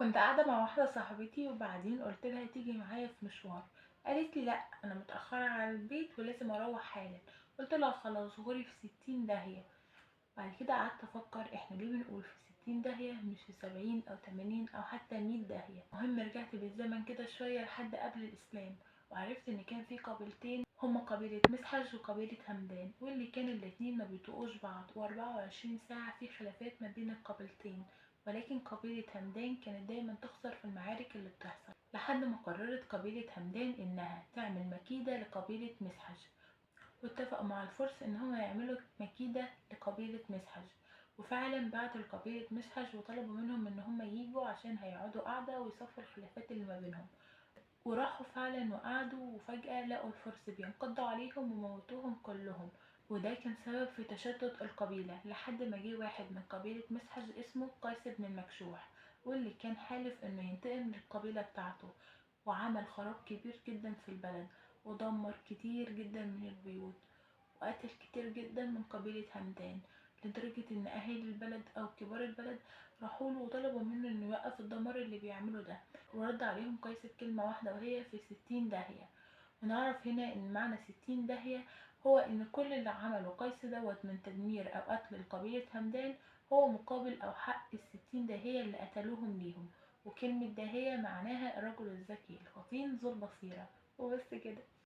كنت قاعدة مع واحدة صاحبتي وبعدين قلت لها تيجي معايا في مشوار. قالت لي لا، انا متأخرة على البيت ولازم اروح حالا. قلت لها خلاص غوري في 60 داهية. بعد كده قعدت افكر احنا ليه بنقول في 60 داهية مش في 70 او 80 او حتى 100 داهية. المهم رجعت بالزمن كده شوية لحد قبل الاسلام، وعرفت ان كان في قبيلتين هما قبيلة مسحج وقبيلة همدان، واللي كان الاتنين ما بيطوقوش بعض، و24 ساعة في خلافات ما بين القبيلتين. ولكن قبيلة همدان كانت دايما تخسر في المعارك اللي بتحصل، لحد ما قررت قبيلة همدان انها تعمل مكيدة لقبيلة مسحج، واتفقوا مع الفرس ان هم يعملوا مكيدة لقبيلة مسحج. وفعلا بعتوا لقبيلة مسحج وطلبوا منهم ان هم ييجوا عشان هيقعدوا قعدة ويصفوا الخلافات اللي ما بينهم. وراحوا فعلا وقعدوا، وفجأة لقوا الفرس بينقضوا عليهم وموتوهم كلهم. وده كان سبب في تشتت القبيلة، لحد ما جه واحد من قبيلة مسحج اسمه قيس بن المكشوح، واللي كان حالف انه ينتقم للقبيلة بتاعته. وعمل خراب كبير جدا في البلد، ودمر كتير جدا من البيوت، وقتل كتير جدا من قبيلة همدان، لدرجة ان اهالي البلد او كبار البلد راحوله وطلبوا منه انه يوقف الدمار اللي بيعمله ده. ورد عليهم قيس بكلمة واحدة وهي في 60 داهية. ونعرف هنا ان معنى 60 داهية هو ان كل اللي عمله قيس دوت من تدمير او قتل لقبيلة همدان هو مقابل او حق ال60 داهية اللي قتلوهم ليهم. وكلمة داهية معناها الرجل الذكي الفطين ذو البصيرة. وبس كده.